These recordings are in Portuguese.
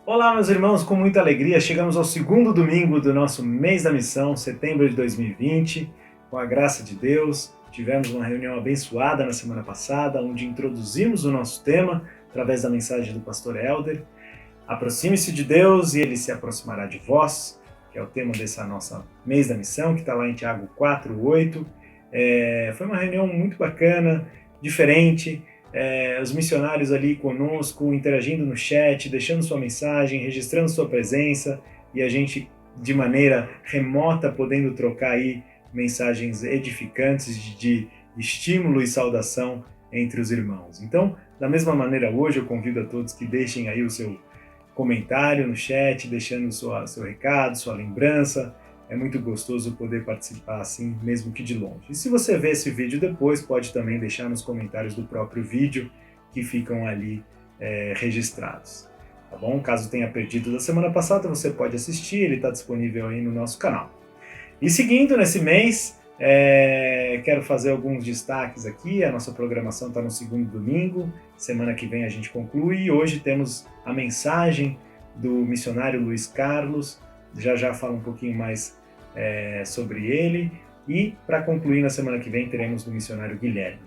Olá, meus irmãos, com muita alegria, chegamos ao segundo domingo do nosso mês da missão, setembro de 2020. Com a graça de Deus, tivemos uma reunião abençoada na semana passada, onde introduzimos o nosso tema através da mensagem do pastor Helder. Aproxime-se de Deus e Ele se aproximará de vós, que é o tema dessa nossa mês da missão, que está lá em Tiago 4:8. Foi uma reunião muito bacana, diferente. Os missionários ali conosco, interagindo no chat, deixando sua mensagem, registrando sua presença, e a gente, de maneira remota, podendo trocar aí mensagens edificantes de estímulo e saudação entre os irmãos. Então, da mesma maneira, hoje eu convido a todos que deixem aí o seu comentário no chat, deixando seu recado, sua lembrança. É muito gostoso poder participar assim, mesmo que de longe. E se você vê esse vídeo depois, pode também deixar nos comentários do próprio vídeo, que ficam ali registrados. Tá bom? Caso tenha perdido da semana passada, você pode assistir, ele está disponível aí no nosso canal. E seguindo nesse mês, quero fazer alguns destaques aqui. A nossa programação está no segundo domingo, semana que vem a gente conclui, e hoje temos a mensagem do missionário Luiz Carlos. Já falo um pouquinho mais sobre ele, e para concluir na semana que vem teremos do missionário Guilherme.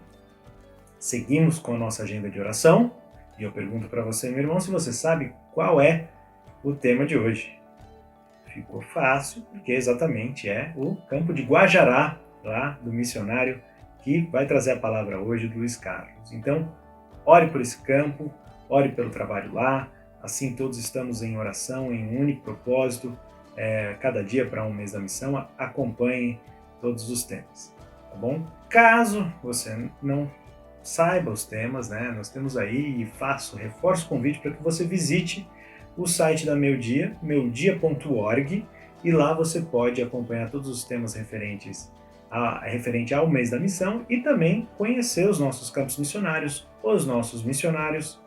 Seguimos com a nossa agenda de oração, e eu pergunto para você, meu irmão, se você sabe qual é o tema de hoje. Ficou fácil, porque exatamente é o campo de Guajará, lá do missionário que vai trazer a palavra hoje, do Luiz Carlos. Então, ore por esse campo, ore pelo trabalho lá, assim todos estamos em oração, em um único propósito, cada dia para um mês da missão. Acompanhe todos os temas, tá bom? Caso você não saiba os temas, né, nós temos aí, e reforço o convite para que você visite o site da Meu Dia, meudia.org, e lá você pode acompanhar todos os temas referente ao mês da missão, e também conhecer os nossos campos missionários, os nossos missionários,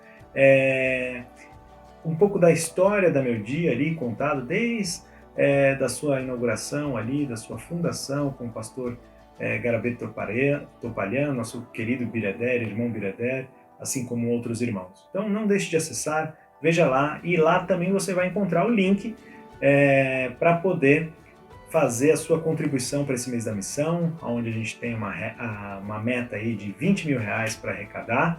um pouco da história da Meu Dia ali, contado desde da sua inauguração ali, da sua fundação com o pastor Garabê Topalhan, nosso querido Bireder, irmão Bireder, assim como outros irmãos. Então não deixe de acessar, veja lá, e lá também você vai encontrar o link para poder fazer a sua contribuição para esse mês da missão, onde a gente tem uma meta aí de R$20 mil para arrecadar.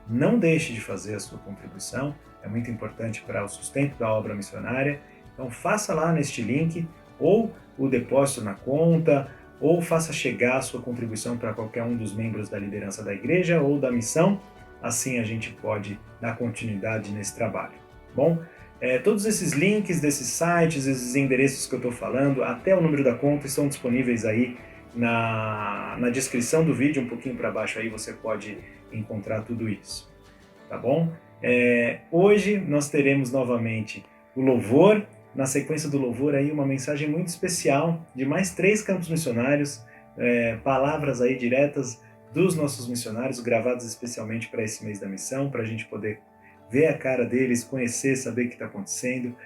Não deixe de fazer a sua contribuição, é muito importante para o sustento da obra missionária. Então faça lá neste link, ou o depósito na conta, ou faça chegar a sua contribuição para qualquer um dos membros da liderança da igreja ou da missão. Assim a gente pode dar continuidade nesse trabalho. Bom, todos esses links desses sites, esses endereços que eu estou falando, até o número da conta, estão disponíveis aí na descrição do vídeo. Um pouquinho para baixo aí você pode encontrar tudo isso, tá bom? Hoje nós teremos novamente o louvor. Na sequência do louvor aí uma mensagem muito especial de mais 3 campos missionários, palavras aí diretas dos nossos missionários, gravados especialmente para esse mês da missão, para a gente poder ver a cara deles, conhecer, saber o que está acontecendo,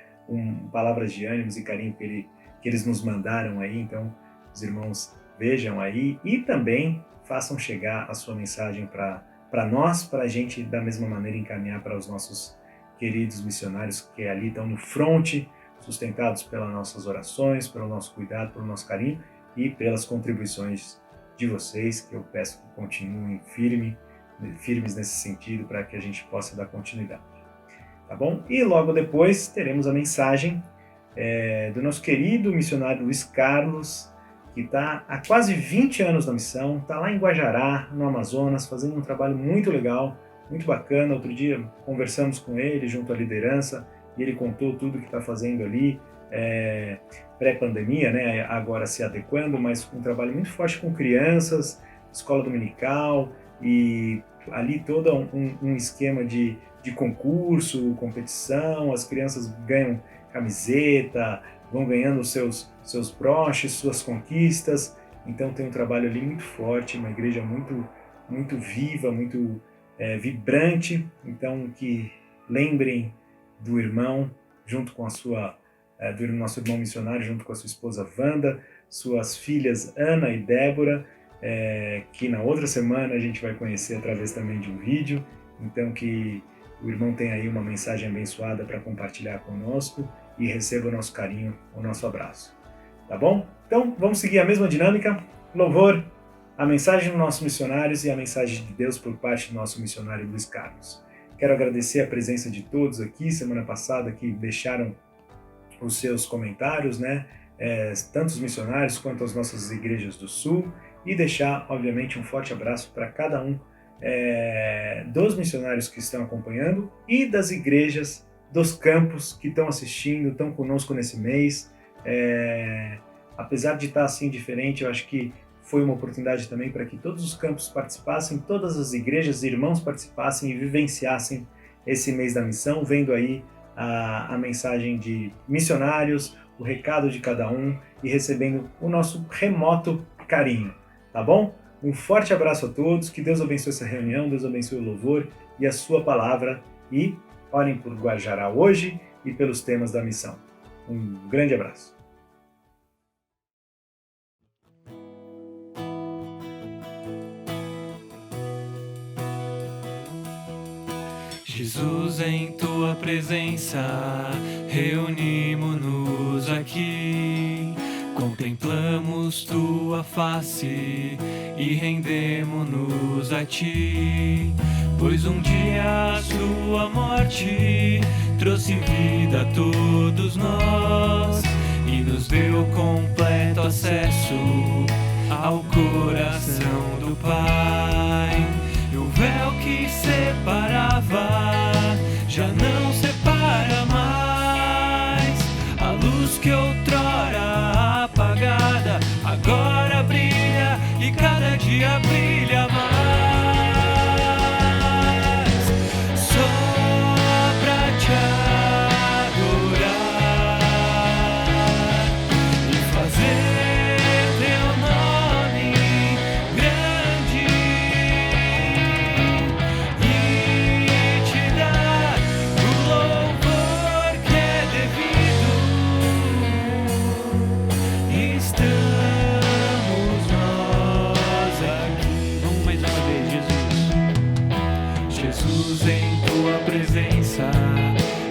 palavras de ânimos e carinho que eles nos mandaram aí. Então os irmãos vejam aí e também façam chegar a sua mensagem para nós, para a gente da mesma maneira encaminhar para os nossos queridos missionários que ali estão no fronte, sustentados pelas nossas orações, pelo nosso cuidado, pelo nosso carinho e pelas contribuições de vocês, que eu peço que continuem firmes nesse sentido, para que a gente possa dar continuidade. Tá bom? E logo depois teremos a mensagem do nosso querido missionário Luiz Carlos, que está há quase 20 anos na missão, está lá em Guajará, no Amazonas, fazendo um trabalho muito legal, muito bacana. Outro dia conversamos com ele junto à liderança, e ele contou tudo que está fazendo ali, pré-pandemia, né, agora se adequando, mas um trabalho muito forte com crianças, escola dominical, e ali todo um esquema de concurso, competição. As crianças ganham camiseta, vão ganhando os seus broches, suas conquistas. Então tem um trabalho ali muito forte, uma igreja muito, muito viva, muito vibrante. Então que lembrem do irmão, junto com do nosso irmão missionário, junto com a sua esposa Wanda, suas filhas Ana e Débora, que na outra semana a gente vai conhecer através também de um vídeo. Então que o irmão tem aí uma mensagem abençoada para compartilhar conosco e receba o nosso carinho, o nosso abraço. Tá bom? Então, vamos seguir a mesma dinâmica. Louvor, a mensagem dos nossos missionários e a mensagem de Deus por parte do nosso missionário Luiz Carlos. Quero agradecer a presença de todos aqui, semana passada, que deixaram os seus comentários, né? Tanto os missionários quanto as nossas igrejas do Sul, e deixar, obviamente, um forte abraço para cada um dos missionários que estão acompanhando e das igrejas dos campos que estão assistindo, estão conosco nesse mês. Apesar de estar assim diferente, eu acho que foi uma oportunidade também para que todos os campos participassem, todas as igrejas e irmãos participassem e vivenciassem esse mês da missão, vendo aí a mensagem de missionários, o recado de cada um e recebendo o nosso remoto carinho, tá bom? Um forte abraço a todos, que Deus abençoe essa reunião, Deus abençoe o louvor e a sua palavra, e orem por Guajará hoje e pelos temas da missão. Um grande abraço. Jesus, em tua presença, reunimos-nos aqui, contemplamos tua face e rendemos-nos a ti, pois um dia a sua morte trouxe vida a todos nós e nos deu completo acesso ao coração do Pai. E o véu que separava já não separa mais. A luz que outrora apagada agora brilha e cada dia brilha mais. Só pra te adorar e fazer teu nome grande e te dar o louvor que é devido. Estamos nós aqui. Vamos mais uma vez, Jesus. Jesus, em tua presença,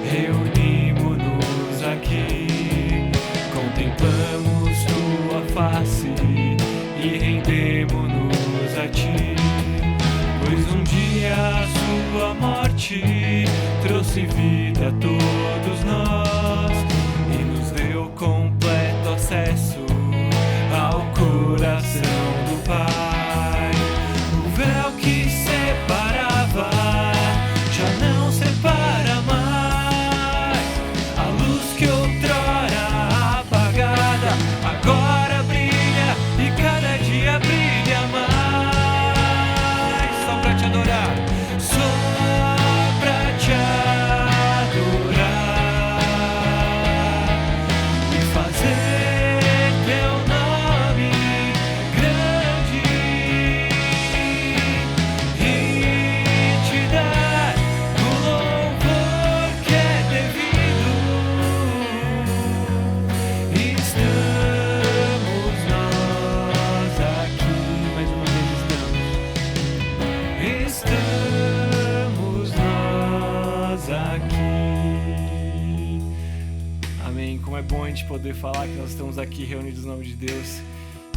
reunimos-nos aqui, contemplamos tua face e rendemos-nos a ti, pois um dia a sua morte trouxe vida a todos nós e nos deu completo acesso ao coração do Pai. O véu que separava já não separa mais. A luz que outrora apagada agora brilha e cada dia brilha mais. Só pra te adorar, só pra te adorar e fazer teu nome grande e te dar o louvor que é devido. Estamos nós aqui, mais uma vez estamos nós aqui. Amém. Como é bom a gente poder falar que nós estamos aqui reunidos no nome de Deus,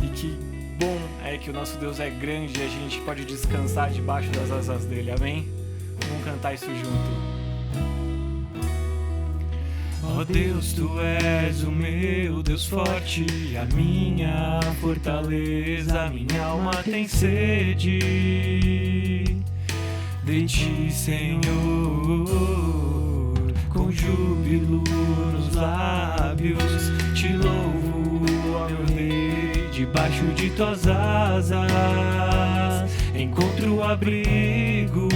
e que bom é que o nosso Deus é grande e a gente pode descansar debaixo das asas dele. Amém? Vamos cantar isso junto. Ó Deus, tu és o meu Deus forte, a minha fortaleza, minha alma tem sede de ti, Senhor, com júbilo nos lábios, te louvo, ó meu Rei, debaixo de tuas asas, encontro abrigo.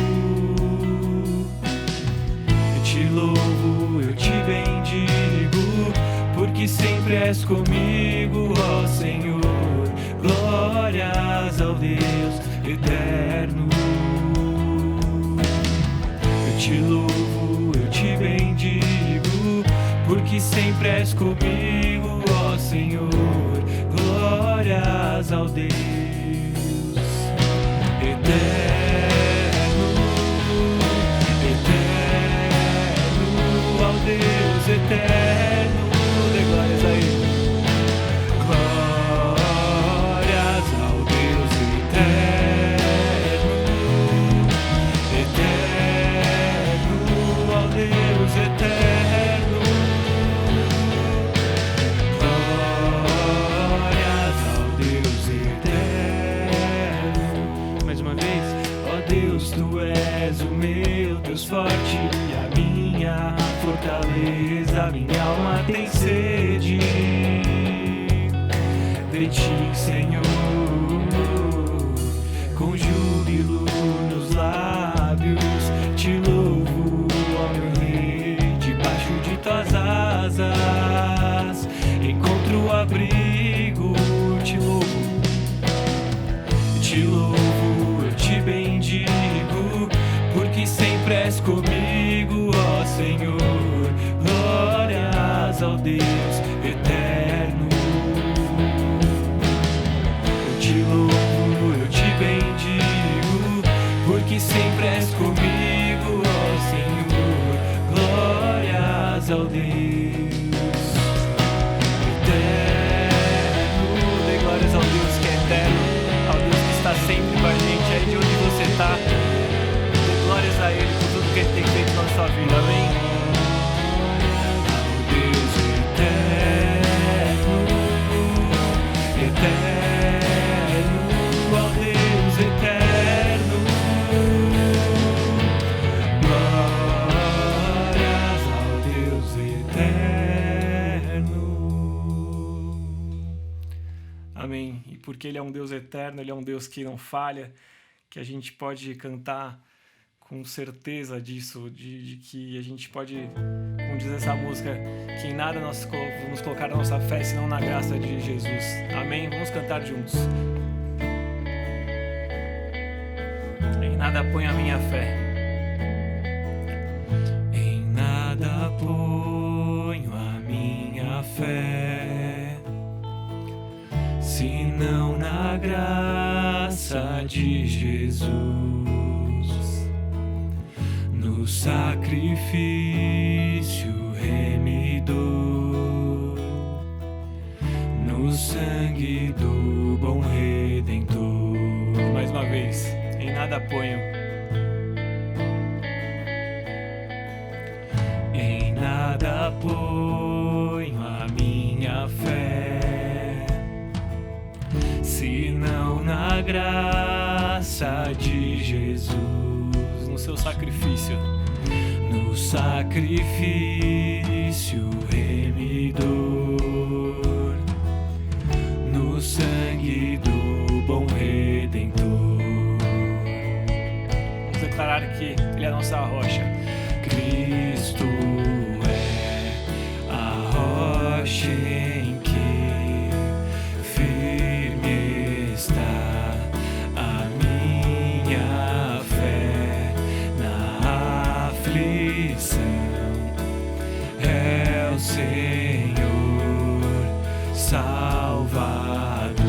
Eu te louvo, eu te bendigo, porque sempre és comigo, ó Senhor. Glórias ao Deus eterno. Eu te louvo, eu te bendigo, porque sempre és comigo, ó Senhor. Glórias ao Deus eterno, eterno. és o meu Deus forte e a minha fortaleza. Minha alma tem sede de ti, Senhor, com júbilo nos lábios te louvo, ó meu Rei. Debaixo de tuas asas encontro abrigo. Te louvo, eu te bendigo, porque sempre és comigo, ó Senhor. Glórias ao Deus eterno. Eu te louvo, eu te bendigo, porque sempre és comigo, ó Senhor. Glórias ao Deus eterno. Dê glórias ao Deus que é eterno, está sempre com a gente, aí de onde você está. Dê glórias a Ele por tudo que Ele tem feito na sua vida, amém? Ao Deus eterno, eterno, ao Deus eterno, glórias ao Deus eterno. Amém. E porque Ele é um Deus eterno, Ele é um Deus que não falha, que a gente pode cantar com certeza disso, de que a gente pode, como diz essa música, que em nada nós vamos colocar a nossa fé, senão na graça de Jesus. Amém? Vamos cantar juntos. Em nada ponho a minha fé. Em nada ponho a minha fé, senão na graça de Jesus, no sacrifício remidor, no sangue do bom Redentor. Mais uma vez, em nada ponho. Em nada ponho a minha fé, senão na graça de Jesus, no seu sacrifício, no sacrifício remidor, no sangue do bom Redentor. Vamos declarar que Ele é a nossa rocha. Cristo é a rocha em que firme está a minha fé na aflição. É o Senhor Salvador.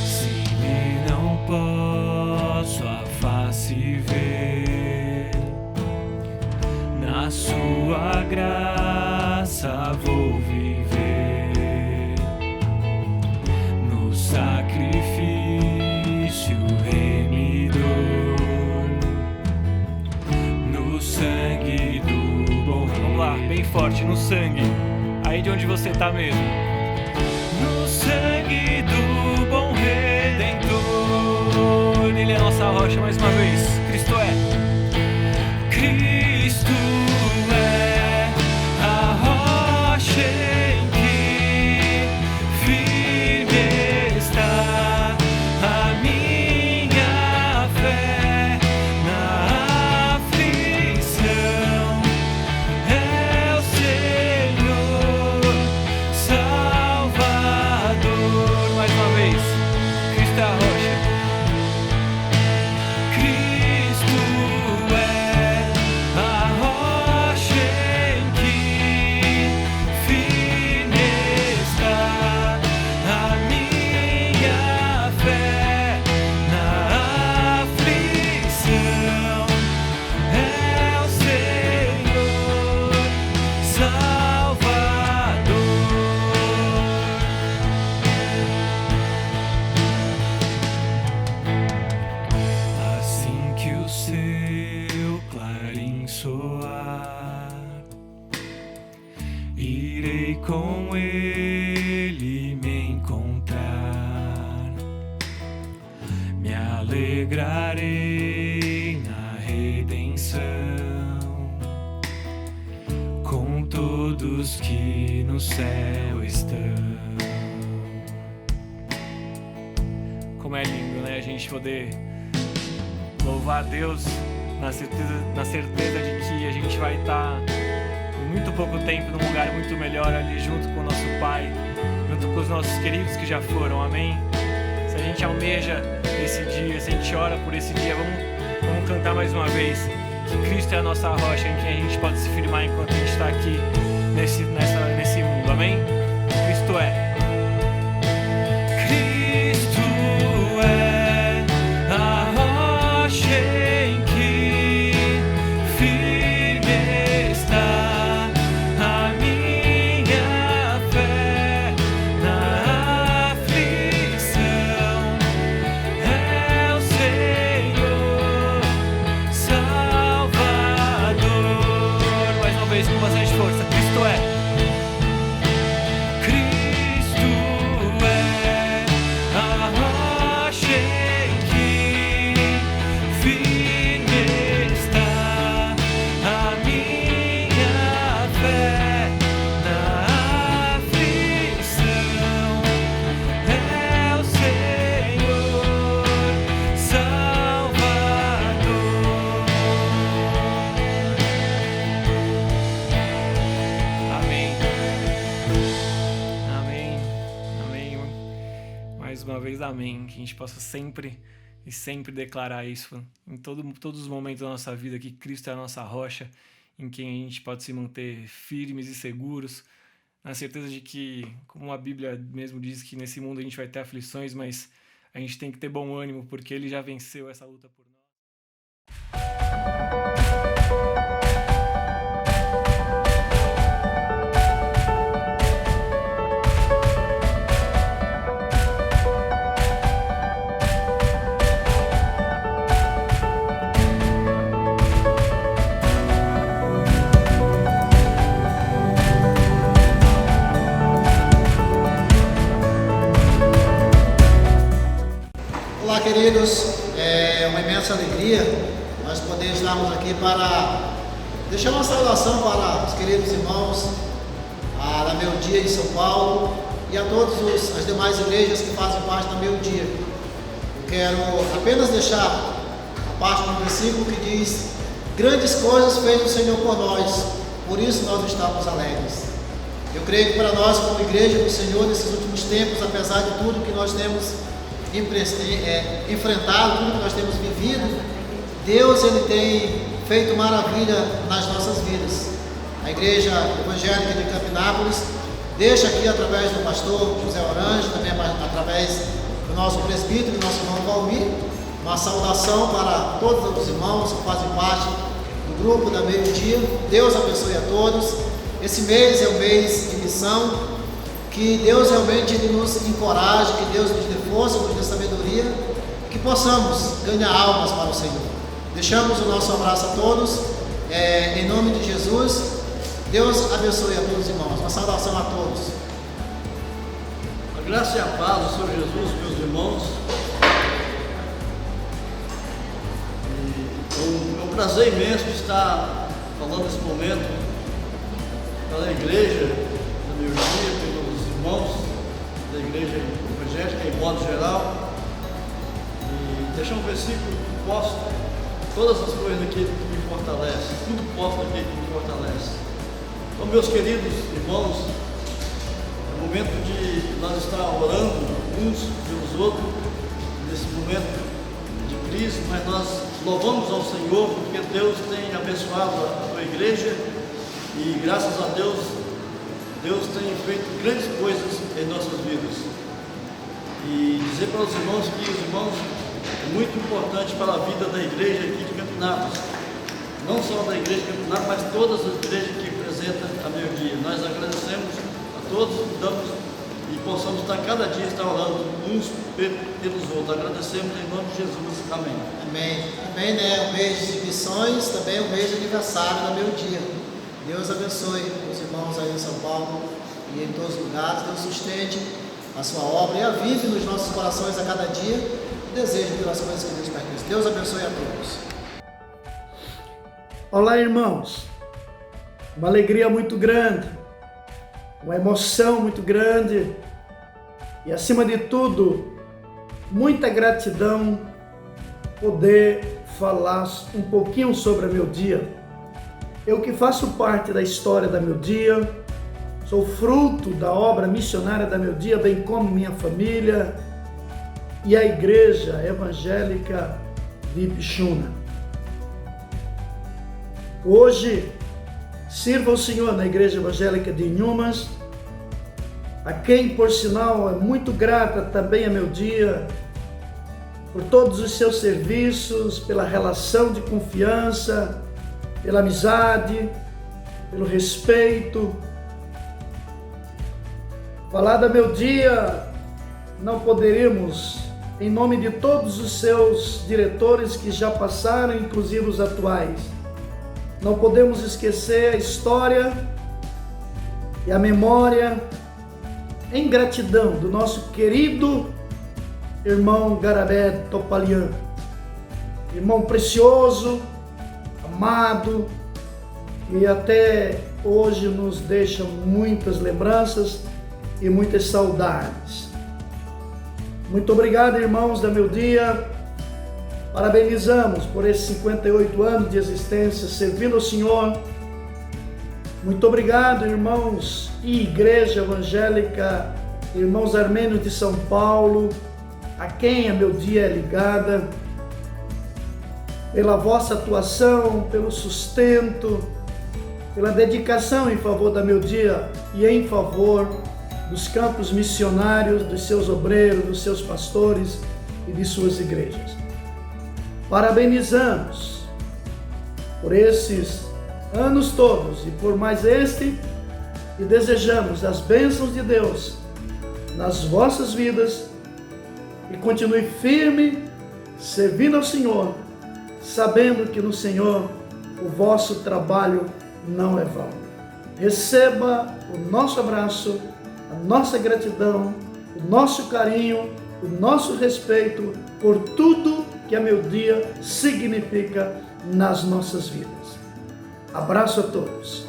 Se lhe não posso a face ver, na sua graça vou viver, no sacrifício remidor, no sangue do bom Rei. Vamos lá, bem forte, no sangue, aí de onde você tá mesmo. No sangue do bom Redentor, Ele é a nossa rocha. Mais uma vez, Cristo é. Cristo é a rocha em que firme está a minha fé na aflição. É o Senhor Salvador. Mais uma vez, Cristo é a rocha. Cristo é alegrarei na redenção com todos que no céu estão. Como é lindo, né? A gente poder louvar a Deus na certeza de que a gente vai estar em muito pouco tempo num lugar muito melhor ali junto com o nosso Pai, junto com os nossos queridos que já foram, amém? Se a gente almeja esse dia, se a gente ora por esse dia, vamos cantar mais uma vez que Cristo é a nossa rocha em quem a gente pode se firmar enquanto a gente está aqui nesse mundo, amém? Cristo é. Amém, que a gente possa sempre declarar isso em todos os momentos da nossa vida, que Cristo é a nossa rocha, em quem a gente pode se manter firmes e seguros, na certeza de que, como a Bíblia mesmo diz, que nesse mundo a gente vai ter aflições, mas a gente tem que ter bom ânimo, porque Ele já venceu essa luta por nós. Olá, queridos, é uma imensa alegria nós poder estarmos aqui para deixar uma saudação para os queridos irmãos da Meu Dia em São Paulo e a todas as demais igrejas que fazem parte da Meu Dia. Eu quero apenas deixar a parte do versículo que diz: grandes coisas fez o Senhor por nós, por isso nós estamos alegres. Eu creio que para nós, como igreja do Senhor, nesses últimos tempos, apesar de tudo que nós temos enfrentado, tudo que nós temos vivido, Deus ele tem feito maravilha nas nossas vidas. A Igreja Evangélica de Campinápolis deixa aqui, através do pastor José Orange, também através do nosso presbítero, nosso irmão Valmir, uma saudação para todos os irmãos que fazem parte do grupo da Meio Dia. Deus abençoe a todos. Esse mês é o mês de missão. Que Deus realmente nos encoraje, que Deus nos dê força, nos dê sabedoria, que possamos ganhar almas para o Senhor. Deixamos o nosso abraço a todos, em nome de Jesus. Deus abençoe a todos os irmãos. Uma saudação a todos. A graça e a paz do Senhor Jesus, meus irmãos. É um prazer imenso estar falando nesse momento para a igreja da Meu Dia, pelos irmãos da igreja evangélica em modo geral, e deixar um versículo que posso todas as coisas daquele que me fortalece, tudo posso daquele que me fortalece. Então, meus queridos irmãos, é momento de nós estar orando uns pelos outros nesse momento de crise, mas nós louvamos ao Senhor porque Deus tem abençoado a sua igreja e graças a Deus tem feito grandes coisas em nossas vidas. E dizer para os irmãos que os irmãos é muito importante para a vida da igreja aqui de Campinápolis, não só da igreja de Campinápolis, mas todas as igrejas que representam a Meu Dia. Nós agradecemos a todos e possamos estar cada dia orando uns pelos outros. Agradecemos em nome de Jesus. Amém. Amém. Também, né, o mês de missões, também o mês de aniversário da Meu Dia. Deus abençoe os irmãos aí em São Paulo e em todos os lugares. Deus sustente a sua obra e avive nos nossos corações a cada dia o desejo pelas coisas que nos pertencem. Deus abençoe a todos. Olá, irmãos. Uma alegria muito grande, uma emoção muito grande e, acima de tudo, muita gratidão poder falar um pouquinho sobre o meu dia. Eu que faço parte da história da meu dia, sou fruto da obra missionária da meu dia, bem como minha família e a Igreja Evangélica de Ipixuna. Hoje, sirvo ao Senhor na Igreja Evangélica de Inhumas, a quem, por sinal, é muito grata também a meu dia, por todos os seus serviços, pela relação de confiança, pela amizade, pelo respeito. Falar da meu dia, não poderíamos, em nome de todos os seus diretores que já passaram, inclusive os atuais, não podemos esquecer a história e a memória em gratidão do nosso querido irmão Garabé Topalian, irmão precioso, amado, e até hoje nos deixa muitas lembranças e muitas saudades. Muito obrigado, irmãos da meu dia. Parabenizamos por esses 58 anos de existência, servindo ao Senhor. Muito obrigado, irmãos e Igreja Evangélica, irmãos armênios de São Paulo, a quem a meu dia é ligada, pela vossa atuação, pelo sustento, pela dedicação em favor da meu dia e em favor dos campos missionários, dos seus obreiros, dos seus pastores e de suas igrejas. Parabenizamos por esses anos todos e por mais este, e desejamos as bênçãos de Deus nas vossas vidas e continue firme, servindo ao Senhor, sabendo que no Senhor o vosso trabalho não é vão. Receba o nosso abraço, a nossa gratidão, o nosso carinho, o nosso respeito por tudo que a meu dia significa nas nossas vidas. Abraço a todos.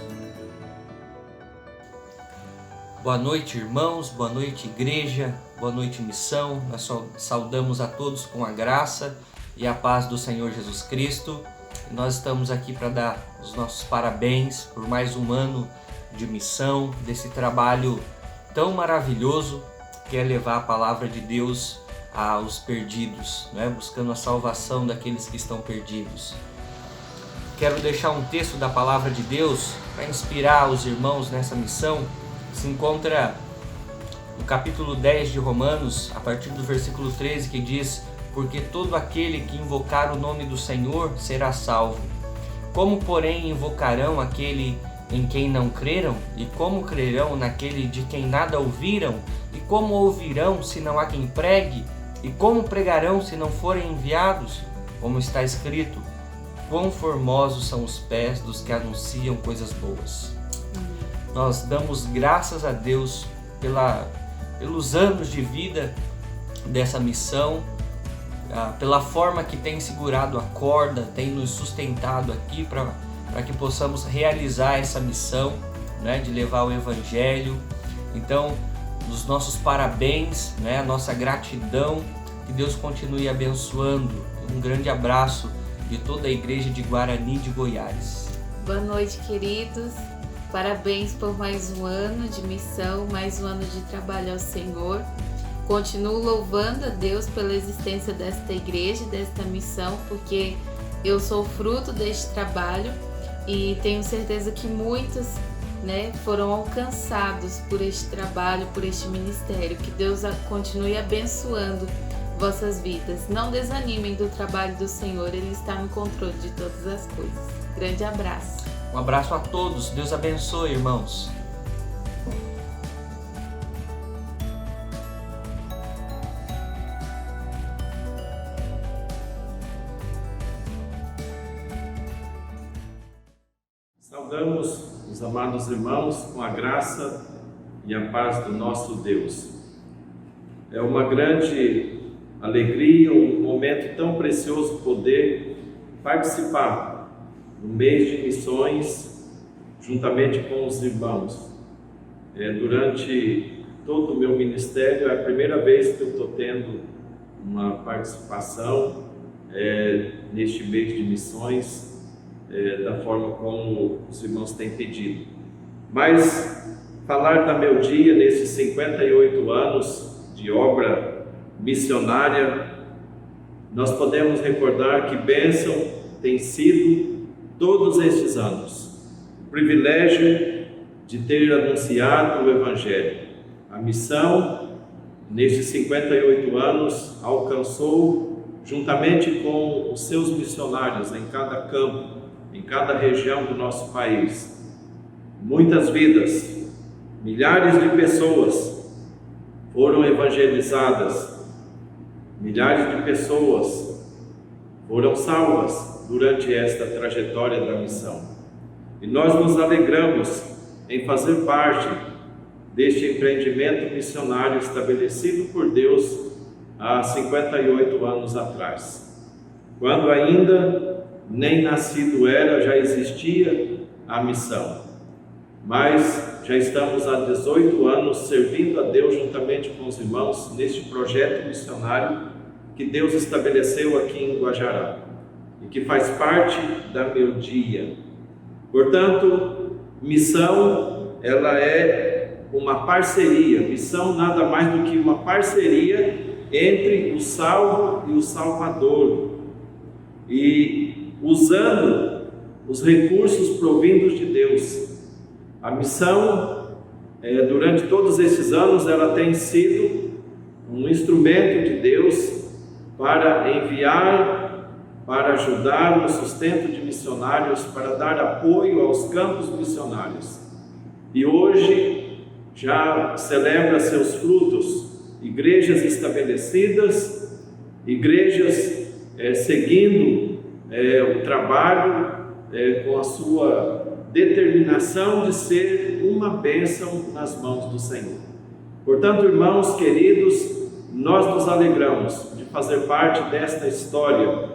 Boa noite, irmãos, boa noite, igreja, boa noite, missão. Nós saudamos a todos com a graça e a paz do Senhor Jesus Cristo. E nós estamos aqui para dar os nossos parabéns por mais um ano de missão, desse trabalho tão maravilhoso que é levar a palavra de Deus aos perdidos, né? Buscando a salvação daqueles que estão perdidos. Quero deixar um texto da palavra de Deus para inspirar os irmãos nessa missão. Se encontra no capítulo 10 de Romanos, a partir do versículo 13, que diz: porque todo aquele que invocar o nome do Senhor será salvo. Como, porém, invocarão aquele em quem não creram? E como crerão naquele de quem nada ouviram? E como ouvirão se não há quem pregue? E como pregarão se não forem enviados? Como está escrito: quão formosos são os pés dos que anunciam coisas boas. Nós damos graças a Deus pelos anos de vida dessa missão, pela forma que tem segurado a corda, tem nos sustentado aqui para que possamos realizar essa missão, né, de levar o Evangelho. Então, os nossos parabéns, né, a nossa gratidão, que Deus continue abençoando. Um grande abraço de toda a igreja de Guarani de Goiás. Boa noite, queridos. Parabéns por mais um ano de missão, mais um ano de trabalho ao Senhor. Continuo louvando a Deus pela existência desta igreja, desta missão, porque eu sou fruto deste trabalho e tenho certeza que muitos, né, foram alcançados por este trabalho, por este ministério. Que Deus continue abençoando vossas vidas. Não desanimem do trabalho do Senhor, Ele está no controle de todas as coisas. Grande abraço. Um abraço a todos. Deus abençoe, irmãos. Saudamos os amados irmãos com a graça e a paz do nosso Deus. É uma grande alegria, um momento tão precioso poder participar no mês de missões juntamente com os irmãos. Durante todo o meu ministério é a primeira vez que eu estou tendo uma participação neste mês de missões da forma como os irmãos têm pedido. Mas falar da meu dia nesses 58 anos de obra missionária, nós podemos recordar que bênção tem sido todos estes anos. O privilégio de ter anunciado o Evangelho. A missão, nestes 58 anos, alcançou, juntamente com os seus missionários em cada campo, em cada região do nosso país, muitas vidas, milhares de pessoas foram evangelizadas, milhares de pessoas foram salvas durante esta trajetória da missão. E nós nos alegramos em fazer parte deste empreendimento missionário estabelecido por Deus há 58 anos atrás. Quando ainda nem nascido era, já existia a missão. Mas já estamos há 18 anos servindo a Deus juntamente com os irmãos neste projeto missionário que Deus estabeleceu aqui em Guajará e que faz parte da meu dia. Portanto, missão, ela é uma parceria. Missão nada mais do que uma parceria entre o salvo e o Salvador, e usando os recursos provindos de Deus. A missão, durante todos esses anos, ela tem sido um instrumento de Deus para enviar, para ajudar no sustento de missionários, para dar apoio aos campos missionários. E hoje já celebra seus frutos, igrejas estabelecidas, igrejas seguindo o trabalho com a sua determinação de ser uma bênção nas mãos do Senhor. Portanto, irmãos queridos, nós nos alegramos de fazer parte desta história,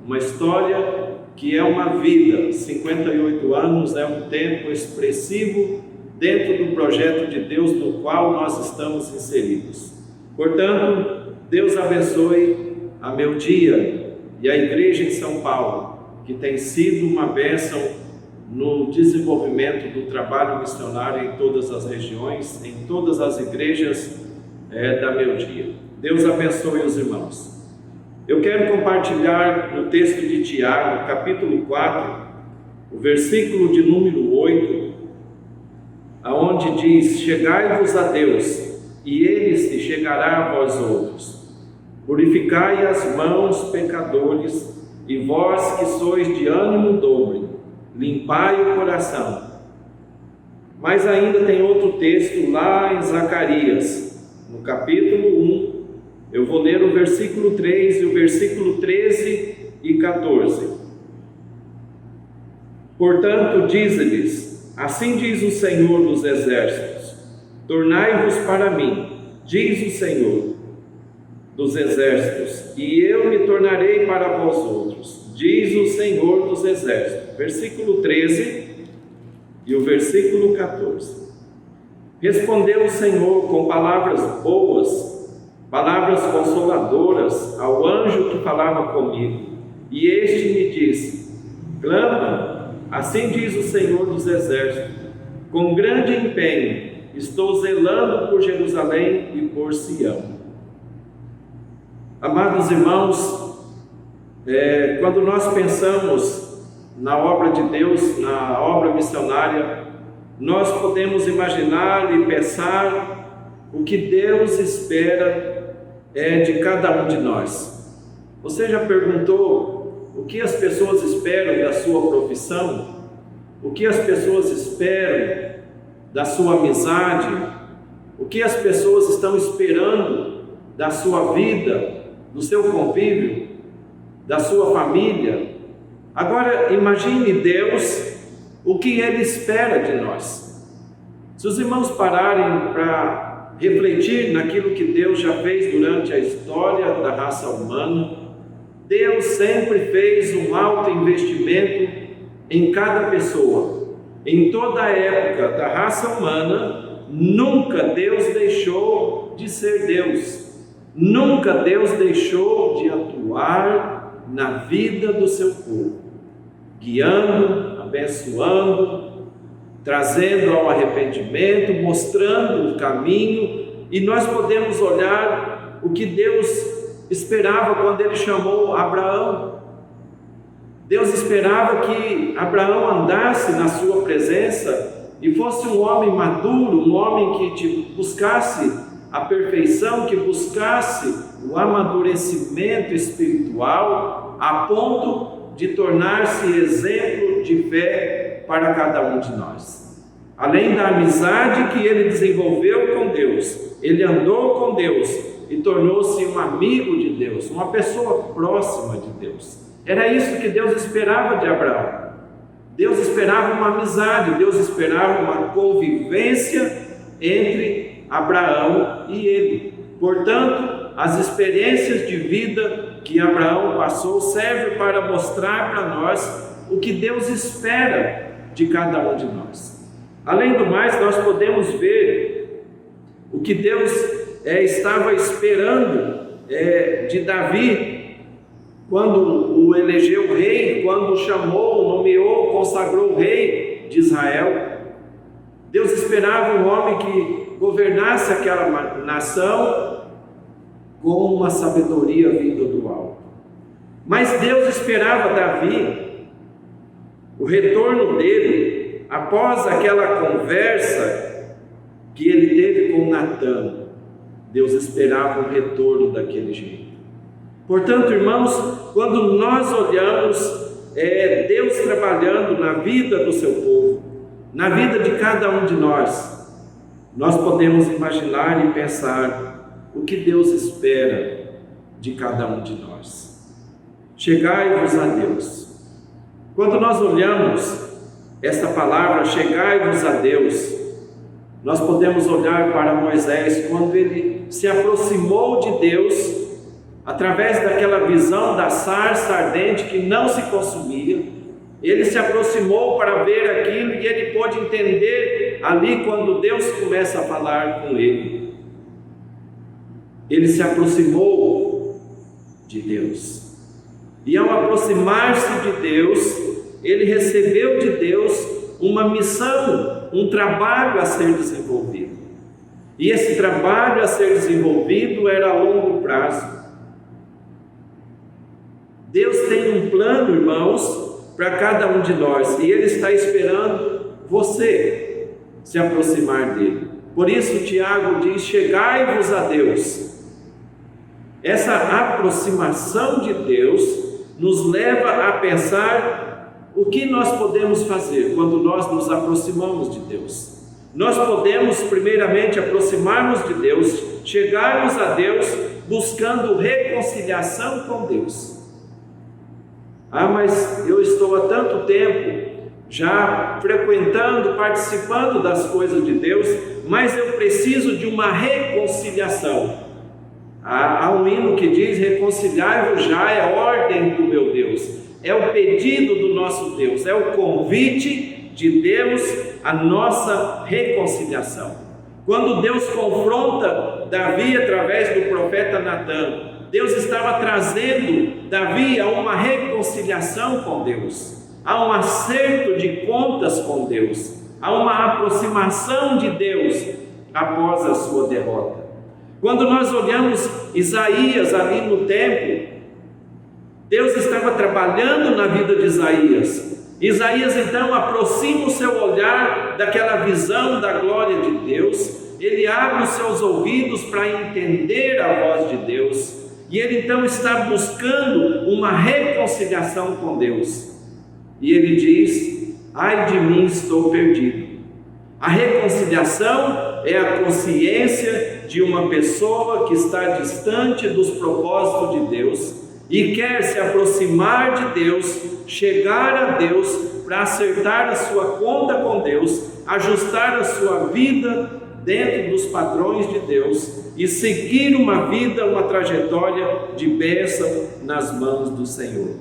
uma história que é uma vida. 58 anos é um tempo expressivo dentro do projeto de Deus no qual nós estamos inseridos. Portanto, Deus abençoe a meu dia e a igreja em São Paulo, que tem sido uma bênção no desenvolvimento do trabalho missionário em todas as regiões, em todas as igrejas da meu dia. Deus abençoe os irmãos. Eu quero compartilhar no texto de Tiago, capítulo 4, o versículo de número 8, aonde diz: chegai-vos a Deus, e Ele se chegará a vós outros. Purificai as mãos, pecadores, e vós que sois de ânimo dobre, limpai o coração. Mas ainda tem outro texto lá em Zacarias, no capítulo 1, eu vou ler o versículo 3 e o versículo 13 e 14. Portanto, dize-lhes: assim diz o Senhor dos Exércitos, tornai-vos para mim, diz o Senhor dos Exércitos, e eu me tornarei para vós outros, diz o Senhor dos Exércitos. Versículo 13 e o versículo 14. Respondeu o Senhor com palavras boas, palavras consoladoras ao anjo que falava comigo, e este me disse: clama, assim diz o Senhor dos Exércitos, com grande empenho estou zelando por Jerusalém e por Sião. Amados irmãos, quando nós pensamos na obra de Deus, na obra missionária, nós podemos imaginar e pensar o que Deus espera de cada um de nós. Você já perguntou o que as pessoas esperam da sua profissão? O que as pessoas esperam da sua amizade? O que as pessoas estão esperando da sua vida, do seu convívio, da sua família? Agora imagine Deus, o que Ele espera de nós. Se os irmãos pararem para refletir naquilo que Deus já fez durante a história da raça humana, Deus sempre fez um alto investimento em cada pessoa. Em toda a época da raça humana, nunca Deus deixou de ser Deus. Nunca Deus deixou de atuar na vida do seu povo, guiando, abençoando, trazendo ao arrependimento, mostrando o caminho. E nós podemos olhar o que Deus esperava quando Ele chamou Abraão. Deus esperava que Abraão andasse na sua presença e fosse um homem maduro, um homem que buscasse a perfeição, que buscasse o amadurecimento espiritual a ponto de tornar-se exemplo de fé para cada um de nós. Além da amizade que ele desenvolveu com Deus, ele andou com Deus e tornou-se um amigo de Deus, uma pessoa próxima de Deus. Era isso que Deus esperava de Abraão. Deus esperava uma amizade, Deus esperava uma convivência entre Abraão e ele. Portanto, as experiências de vida que Abraão passou servem para mostrar para nós o que Deus espera de cada um de nós. Além do mais, nós podemos ver o que Deus estava esperando de Davi quando o elegeu rei, quando o chamou, nomeou, consagrou o rei de Israel. Deus esperava um homem que governasse aquela nação com uma sabedoria vinda do alto. Mas Deus esperava Davi, o retorno dele, após aquela conversa que ele teve com Natã. Deus esperava o retorno daquele jeito. Portanto, irmãos, quando nós olhamos Deus trabalhando na vida do seu povo, na vida de cada um de nós podemos imaginar e pensar o que Deus espera de cada um de nós. Chegai-vos a Deus. Quando nós olhamos essa palavra, chegai-vos a Deus, nós podemos olhar para Moisés quando ele se aproximou de Deus através daquela visão da sarça ardente que não se consumia. Ele se aproximou para ver aquilo e ele pôde entender ali quando Deus começa a falar com ele. Ele se aproximou de Deus. E ao aproximar-se de Deus, ele recebeu de Deus uma missão, um trabalho a ser desenvolvido. E esse trabalho a ser desenvolvido era a longo prazo. Deus tem um plano, irmãos, para cada um de nós, e Ele está esperando você se aproximar dele. Por isso Tiago diz: chegai-vos a Deus. Essa aproximação de Deus nos leva a pensar o que nós podemos fazer quando nós nos aproximamos de Deus. Nós podemos primeiramente aproximarmos de Deus, chegarmos a Deus buscando reconciliação com Deus. Mas eu estou há tanto tempo já frequentando, participando das coisas de Deus, mas eu preciso de uma reconciliação. Há um hino que diz: reconciliai-vos já, é ordem do meu Deus, é o pedido do nosso Deus, é o convite de Deus à nossa reconciliação. Quando Deus confronta Davi através do profeta Natã, Deus estava trazendo Davi a uma reconciliação com Deus, a um acerto de contas com Deus, a uma aproximação de Deus após a sua derrota. Quando nós olhamos Isaías ali no templo, Deus estava trabalhando na vida de Isaías. Isaías então aproxima o seu olhar daquela visão da glória de Deus, ele abre os seus ouvidos para entender a voz de Deus. E ele então está buscando uma reconciliação com Deus. E ele diz: ai de mim, estou perdido. A reconciliação é a consciência de uma pessoa que está distante dos propósitos de Deus e quer se aproximar de Deus, chegar a Deus para acertar a sua conta com Deus, ajustar a sua vida dentro dos padrões de Deus e seguir uma vida, uma trajetória de bênção nas mãos do Senhor.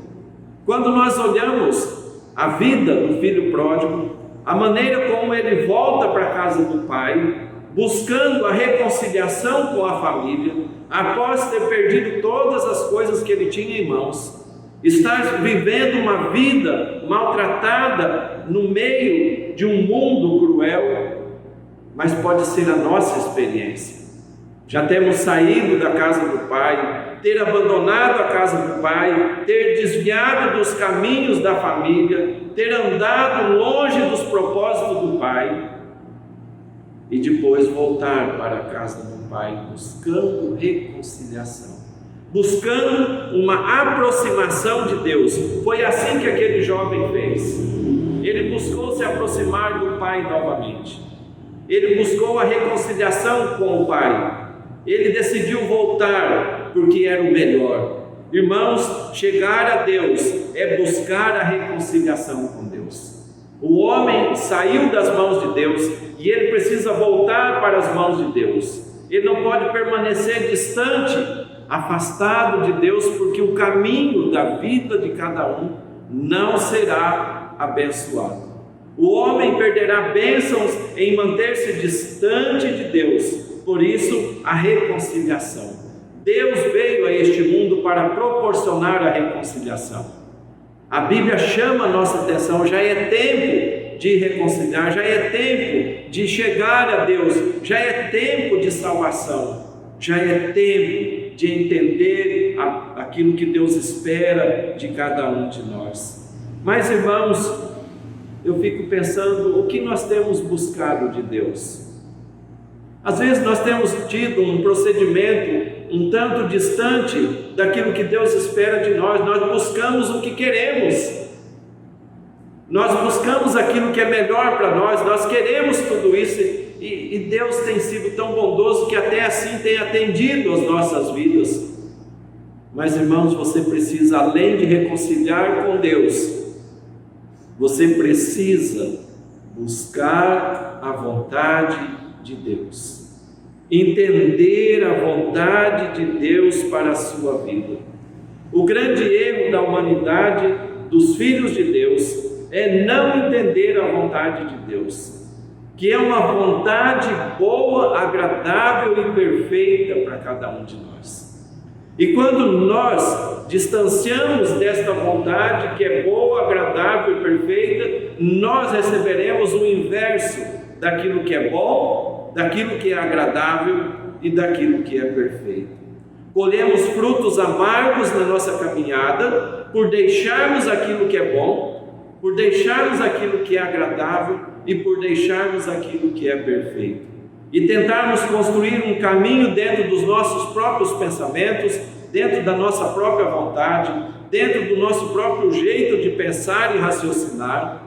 Quando nós olhamos a vida do filho pródigo, a maneira como ele volta para a casa do pai, buscando a reconciliação com a família, após ter perdido todas as coisas que ele tinha em mãos, está vivendo uma vida maltratada no meio de um mundo cruel, mas pode ser a nossa experiência. Já temos saído da casa do pai, ter abandonado a casa do pai, ter desviado dos caminhos da família, ter andado longe dos propósitos do pai, e depois voltar para a casa do pai buscando reconciliação, buscando uma aproximação de Deus. Foi assim que aquele jovem fez. Ele buscou se aproximar do pai novamente. Ele buscou a reconciliação com o pai. Ele decidiu voltar porque era o melhor. Irmãos, chegar a Deus é buscar a reconciliação com Deus. O homem saiu das mãos de Deus e ele precisa voltar para as mãos de Deus. Ele não pode permanecer distante, afastado de Deus, porque o caminho da vida de cada um não será abençoado. O homem perderá bênçãos em manter-se distante de Deus. Por isso, a reconciliação. Deus veio a este mundo para proporcionar a reconciliação. A Bíblia chama a nossa atenção, já é tempo de reconciliar, já é tempo de chegar a Deus, já é tempo de salvação, já é tempo de entender aquilo que Deus espera de cada um de nós. Mas, irmãos, eu fico pensando, o que nós temos buscado de Deus? Às vezes nós temos tido um procedimento um tanto distante daquilo que Deus espera de nós. Nós buscamos o que queremos, nós buscamos aquilo que é melhor para nós queremos tudo isso, e Deus tem sido tão bondoso que até assim tem atendido as nossas vidas. Mas, irmãos, você precisa, além de reconciliar com Deus, você precisa buscar a vontade de Deus, entender a vontade de Deus para a sua vida. O grande erro da humanidade, dos filhos de Deus, é não entender a vontade de Deus, que é uma vontade boa, agradável e perfeita para cada um de nós. E quando nós distanciamos desta vontade que é boa, agradável e perfeita, nós receberemos o inverso daquilo que é bom, daquilo que é agradável e daquilo que é perfeito. Colhemos frutos amargos na nossa caminhada por deixarmos aquilo que é bom, por deixarmos aquilo que é agradável e por deixarmos aquilo que é perfeito. E tentarmos construir um caminho dentro dos nossos próprios pensamentos, dentro da nossa própria vontade, dentro do nosso próprio jeito de pensar e raciocinar,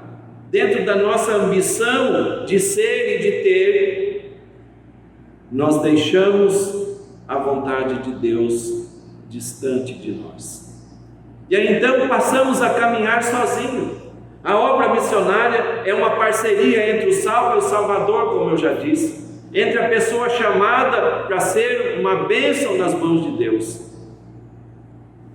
dentro da nossa ambição de ser e de ter, nós deixamos a vontade de Deus distante de nós. E aí então passamos a caminhar sozinhos. A obra missionária é uma parceria entre o salvo e o salvador, como eu já disse, entre a pessoa chamada para ser uma bênção nas mãos de Deus.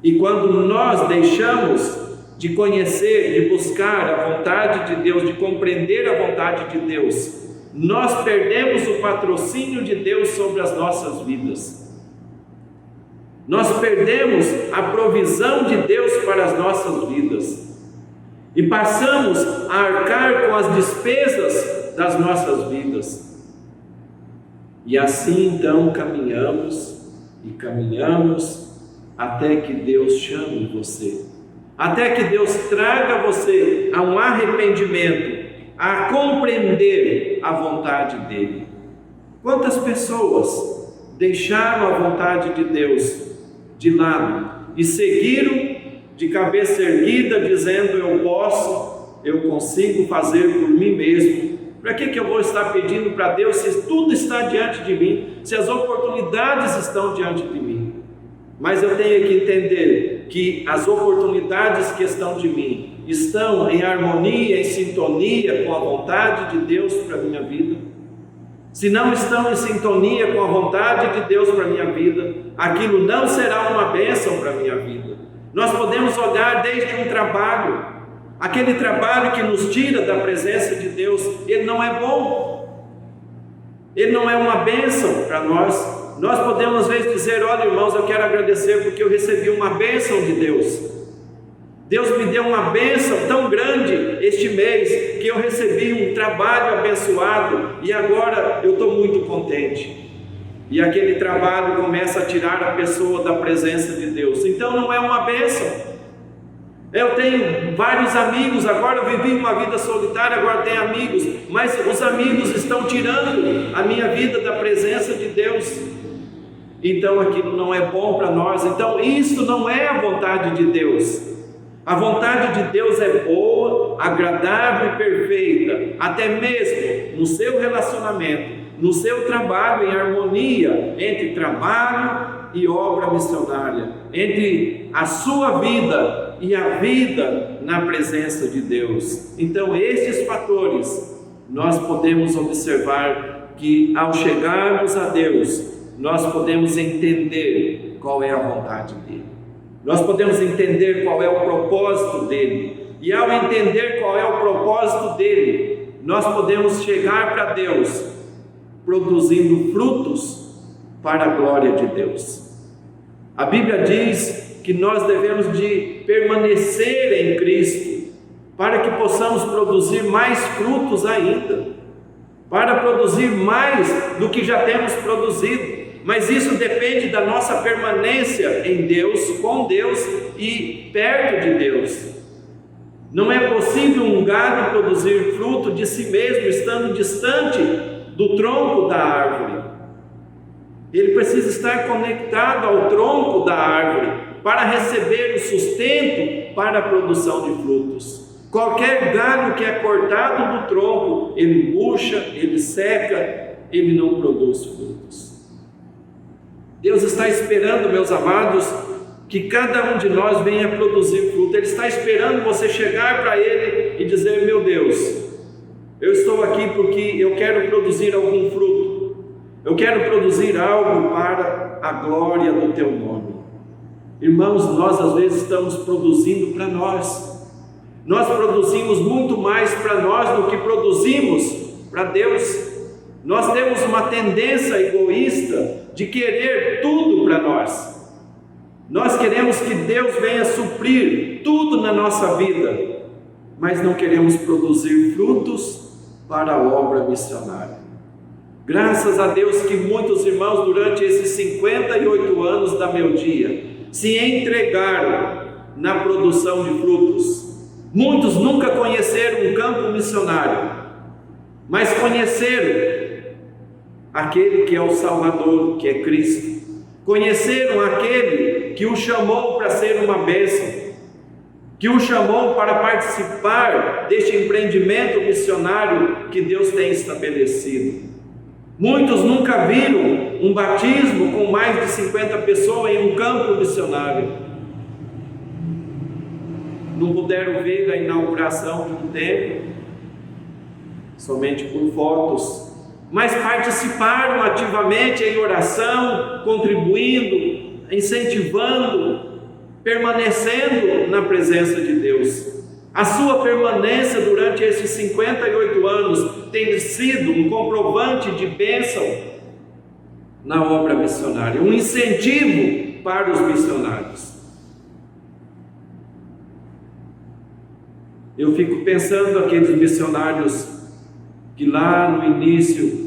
E quando nós deixamos de conhecer, de buscar a vontade de Deus, de compreender a vontade de Deus, nós perdemos o patrocínio de Deus sobre as nossas vidas. Nós perdemos a provisão de Deus para as nossas vidas. E passamos a arcar com as despesas das nossas vidas. E assim então caminhamos e caminhamos até que Deus chame você, até que Deus traga você a um arrependimento, a compreender a vontade dEle. Quantas pessoas deixaram a vontade de Deus de lado e seguiram de cabeça erguida, dizendo: eu posso, eu consigo fazer por mim mesmo. Para que eu vou estar pedindo para Deus se tudo está diante de mim, se as oportunidades estão diante de mim? Mas eu tenho que entender que as oportunidades que estão de mim estão em harmonia, em sintonia com a vontade de Deus para a minha vida. se não estão em sintonia com a vontade de Deus para a minha vida, aquilo não será uma bênção para a minha vida. Nós podemos olhar desde um trabalho, aquele trabalho que nos tira da presença de Deus, ele não é bom, ele não é uma bênção para nós. Nós podemos às vezes dizer: olha, irmãos, eu quero agradecer porque eu recebi uma bênção de Deus. Deus me deu uma bênção tão grande este mês, que eu recebi um trabalho abençoado e agora eu estou muito contente. E aquele trabalho começa a tirar a pessoa da presença de Deus. Então não é uma bênção. Eu tenho vários amigos, agora eu vivi uma vida solitária, agora tenho amigos, mas os amigos estão tirando a minha vida da presença de Deus. Então aquilo não é bom para nós. Então isso não é a vontade de Deus. A vontade de Deus é boa, agradável e perfeita, até mesmo no seu relacionamento, no seu trabalho, em harmonia entre trabalho e obra missionária, entre a sua vida e a vida na presença de Deus. Então estes fatores nós podemos observar que ao chegarmos a Deus, nós podemos entender qual é a vontade dele. Nós podemos entender qual é o propósito dele, e ao entender qual é o propósito dele, nós podemos chegar para Deus produzindo frutos para a glória de Deus. A Bíblia diz que nós devemos de permanecer em Cristo, para que possamos produzir mais frutos ainda, para produzir mais do que já temos produzido. Mas isso depende da nossa permanência em Deus, com Deus e perto de Deus. Não é possível um galho produzir fruto de si mesmo estando distante do tronco da árvore. Ele precisa estar conectado ao tronco da árvore para receber o sustento para a produção de frutos. Qualquer galho que é cortado do tronco, ele murcha, ele seca, ele não produz frutos. Deus está esperando, meus amados, que cada um de nós venha produzir fruto. Ele está esperando você chegar para Ele e dizer: meu Deus, eu estou aqui porque eu quero produzir algum fruto, eu quero produzir algo para a glória do Teu nome. Irmãos, nós às vezes estamos produzindo para nós. Nós produzimos muito mais para nós do que produzimos para Deus. Nós temos uma tendência egoísta de querer tudo para nós. Nós queremos que Deus venha suprir tudo na nossa vida, mas não queremos produzir frutos para a obra missionária. Graças a Deus que muitos irmãos durante esses 58 anos da meu dia se entregaram na produção de frutos. Muitos nunca conheceram um campo missionário, mas conheceram aquele que é o Salvador, que é Cristo. Conheceram aquele que o chamou para ser uma bênção, que o chamou para participar deste empreendimento missionário que Deus tem estabelecido. Muitos nunca viram um batismo com mais de 50 pessoas em um campo missionário. Não puderam ver a inauguração de um templo, somente por fotos, mas participaram ativamente em oração, contribuindo, incentivando, permanecendo na presença de Deus. A sua permanência durante esses 58 anos tem sido um comprovante de bênção na obra missionária, um incentivo para os missionários. Eu fico pensando aqueles missionários que lá no início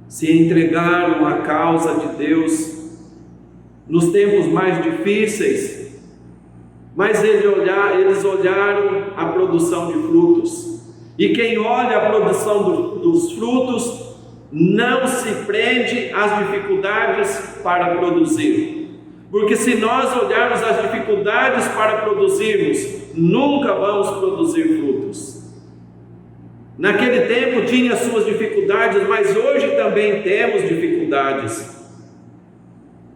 se entregaram à causa de Deus, nos tempos mais difíceis, mas eles olharam a produção de frutos, e quem olha a produção dos frutos, não se prende às dificuldades para produzir, porque se nós olharmos as dificuldades para produzirmos, nunca vamos produzir frutos. Naquele tempo tinha suas dificuldades, mas hoje também temos dificuldades.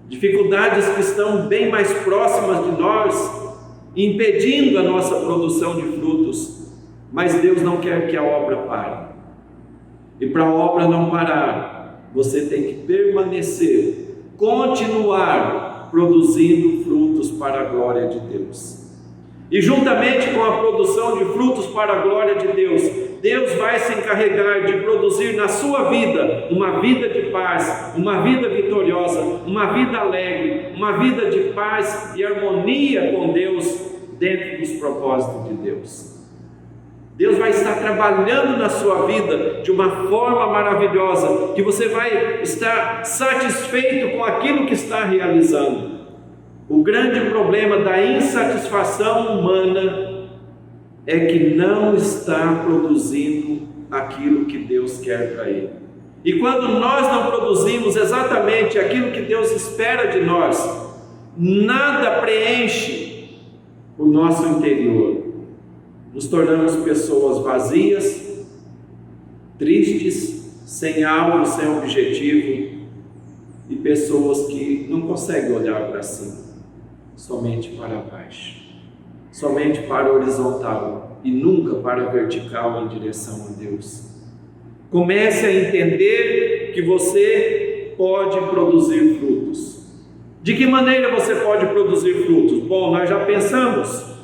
Dificuldades que estão bem mais próximas de nós, impedindo a nossa produção de frutos. Mas Deus não quer que a obra pare. E para a obra não parar, você tem que permanecer, continuar produzindo frutos para a glória de Deus. E juntamente com a produção de frutos para a glória de Deus, Deus vai se encarregar de produzir na sua vida uma vida de paz, uma vida vitoriosa, uma vida alegre, uma vida de paz e harmonia com Deus dentro dos propósitos de Deus. Deus vai estar trabalhando na sua vida de uma forma maravilhosa, que você vai estar satisfeito com aquilo que está realizando. O grande problema da insatisfação humana é que não está produzindo aquilo que Deus quer para ele. E quando nós não produzimos exatamente aquilo que Deus espera de nós, nada preenche o nosso interior. Nos tornamos pessoas vazias, tristes, sem alvo, sem objetivo, e pessoas que não conseguem olhar para cima, somente para baixo, somente para o horizontal e nunca para a vertical em direção a Deus. Comece a entender que você pode produzir frutos. De que maneira você pode produzir frutos? Bom, nós já pensamos.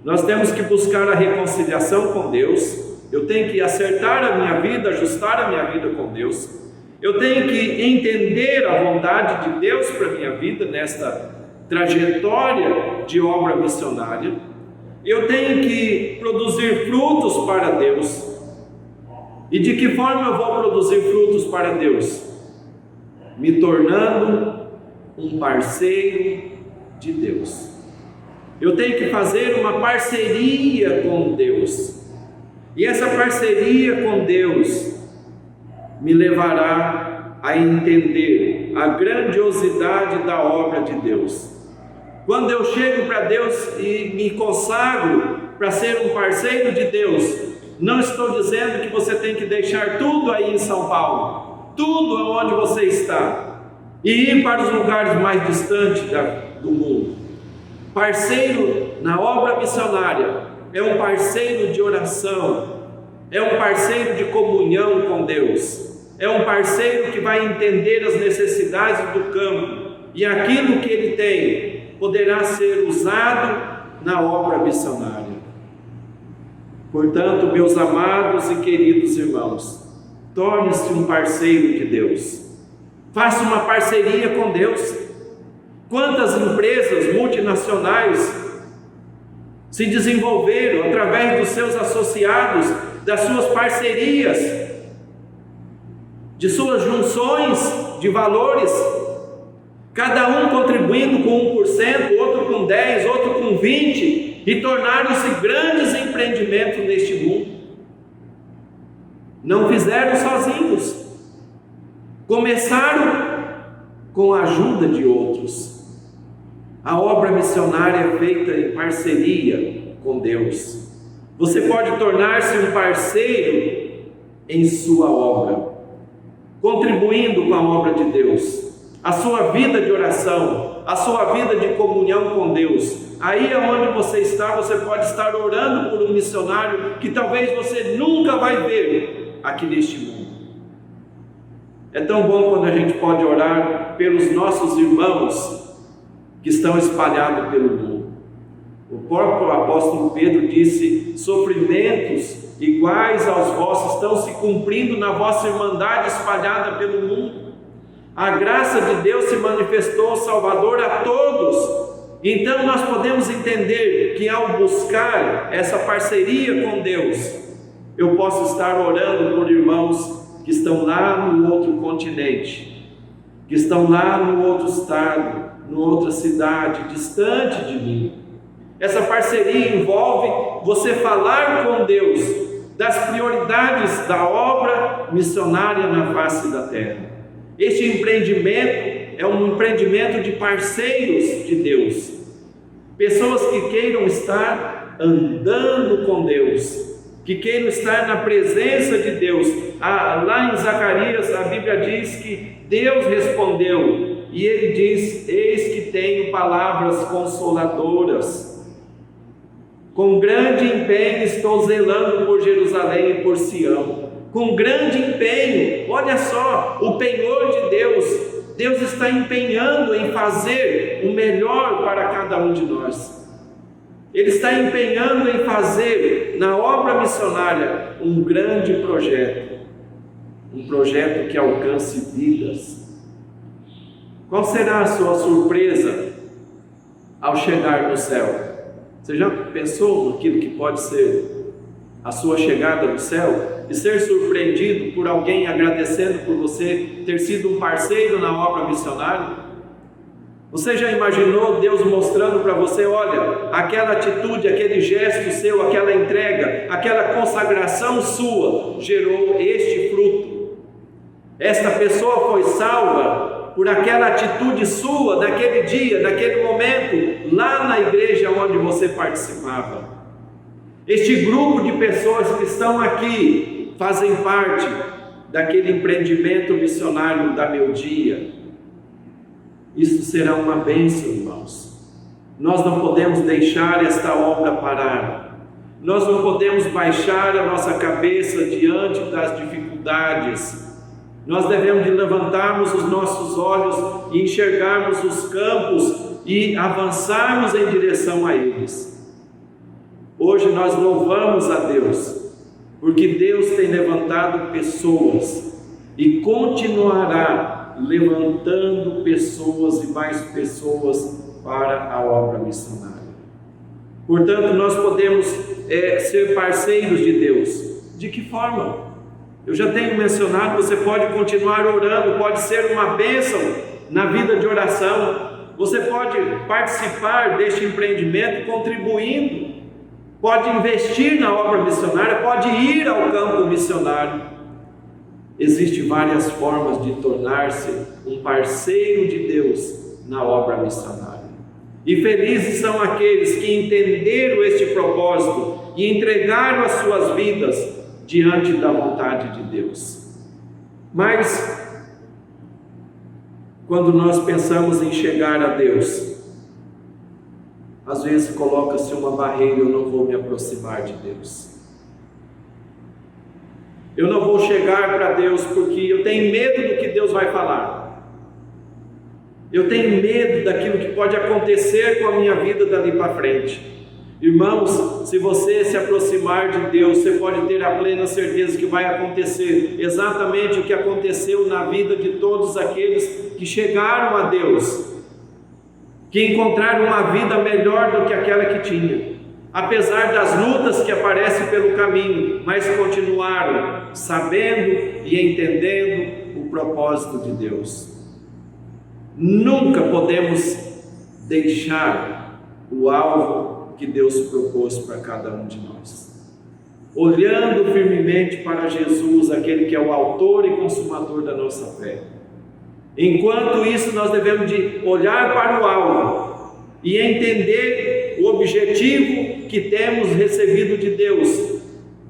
Nós temos que buscar a reconciliação com Deus. Eu tenho que acertar a minha vida, ajustar a minha vida com Deus. Eu tenho que entender a vontade de Deus para a minha vida nesta trajetória de obra missionária. Eu tenho que produzir frutos para Deus. E de que forma eu vou produzir frutos para Deus? Me tornando um parceiro de Deus. Eu tenho que fazer uma parceria com Deus. E essa parceria com Deus me levará a entender a grandiosidade da obra de Deus. Quando eu chego para Deus e me consagro para ser um parceiro de Deus, não estou dizendo que você tem que deixar tudo aí em São Paulo, tudo aonde você está, e ir para os lugares mais distantes do mundo. Parceiro na obra missionária é um parceiro de oração, é um parceiro de comunhão com Deus, é um parceiro que vai entender as necessidades do campo, e aquilo que ele tem poderá ser usado na obra missionária. Portanto, meus amados e queridos irmãos, torne-se um parceiro de Deus, faça uma parceria com Deus. Quantas empresas multinacionais se desenvolveram através dos seus associados, das suas parcerias, de suas junções de valores, cada um contribuindo com 1%, outro com 10%, outro com 20%, e tornaram-se grandes empreendimentos neste mundo. Não fizeram sozinhos, começaram com a ajuda de outros. A obra missionária é feita em parceria com Deus. Você pode tornar-se um parceiro em sua obra, contribuindo com a obra de Deus, a sua vida de oração, a sua vida de comunhão com Deus. Aí onde você está, você pode estar orando por um missionário que talvez você nunca vai ver aqui neste mundo. É tão bom quando a gente pode orar pelos nossos irmãos que estão espalhados pelo mundo. O próprio apóstolo Pedro disse: sofrimentos iguais aos vossos estão se cumprindo na vossa irmandade espalhada pelo mundo. A graça de Deus se manifestou salvador a todos. Então nós podemos entender que ao buscar essa parceria com Deus, eu posso estar orando por irmãos que estão lá no outro continente, que estão lá no outro estado, em outra cidade, distante de mim. Essa parceria envolve você falar com Deus das prioridades da obra missionária na face da terra. Este empreendimento é um empreendimento de parceiros de Deus, pessoas que queiram estar andando com Deus, que queiram estar na presença de Deus. Lá em Zacarias a Bíblia diz que Deus respondeu, e ele diz: eis que tenho palavras consoladoras, com grande empenho estou zelando por Jerusalém e por Sião. com grande empenho. Olha só, o penhor de Deus. Deus está empenhando em fazer o melhor para cada um de nós. Ele está empenhando em fazer na obra missionária um grande projeto. Um projeto que alcance vidas. Qual será a sua surpresa ao chegar no céu? Você já pensou naquilo que pode ser a sua chegada no céu? E ser surpreendido por alguém agradecendo por você ter sido um parceiro na obra missionária? Você já imaginou Deus mostrando para você, olha, aquela atitude, aquele gesto seu, aquela entrega, aquela consagração sua gerou este fruto. Esta pessoa foi salva por aquela atitude sua, naquele dia, naquele momento, lá na igreja onde você participava. Este grupo de pessoas que estão aqui fazem parte daquele empreendimento missionário da Meu Dia. Isso será uma bênção, irmãos. Nós não podemos deixar esta obra parar. Nós não podemos baixar a nossa cabeça diante das dificuldades. Nós devemos de levantarmos os nossos olhos e enxergarmos os campos e avançarmos em direção a eles. Hoje nós louvamos a Deus, porque Deus tem levantado pessoas e continuará levantando pessoas e mais pessoas para a obra missionária. Portanto, nós podemos ser parceiros de Deus. De que forma? Eu já tenho mencionado, você pode continuar orando, pode ser uma bênção na vida de oração. Você pode participar deste empreendimento contribuindo. Pode investir na obra missionária, pode ir ao campo missionário. Existem várias formas de tornar-se um parceiro de Deus na obra missionária. E felizes são aqueles que entenderam este propósito e entregaram as suas vidas diante da vontade de Deus. Mas, quando nós pensamos em chegar a Deus, às vezes coloca-se uma barreira, eu não vou me aproximar de Deus. Eu não vou chegar para Deus porque eu tenho medo do que Deus vai falar. Eu tenho medo daquilo que pode acontecer com a minha vida dali para frente. Irmãos, se você se aproximar de Deus, você pode ter a plena certeza que vai acontecer exatamente o que aconteceu na vida de todos aqueles que chegaram a Deus, que encontraram uma vida melhor do que aquela que tinha, apesar das lutas que aparecem pelo caminho, mas continuaram sabendo e entendendo o propósito de Deus. Nunca podemos deixar o alvo que Deus propôs para cada um de nós, olhando firmemente para Jesus, aquele que é o autor e consumador da nossa fé. Enquanto isso, nós devemos de olhar para o alvo e entender o objetivo que temos recebido de Deus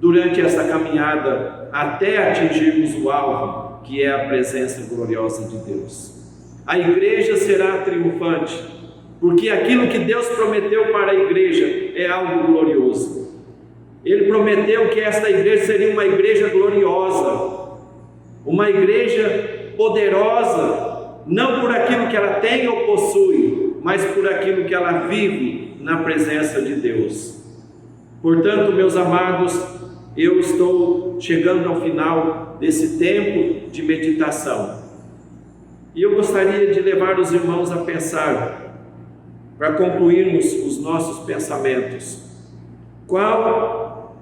durante essa caminhada até atingirmos o alvo, que é a presença gloriosa de Deus. A igreja será triunfante, porque aquilo que Deus prometeu para a igreja é algo glorioso. Ele prometeu que esta igreja seria uma igreja gloriosa, uma igreja poderosa, não por aquilo que ela tem ou possui, mas por aquilo que ela vive na presença de Deus. Portanto, meus amados, eu estou chegando ao final desse tempo de meditação, e eu gostaria de levar os irmãos a pensar, para concluirmos os nossos pensamentos, qual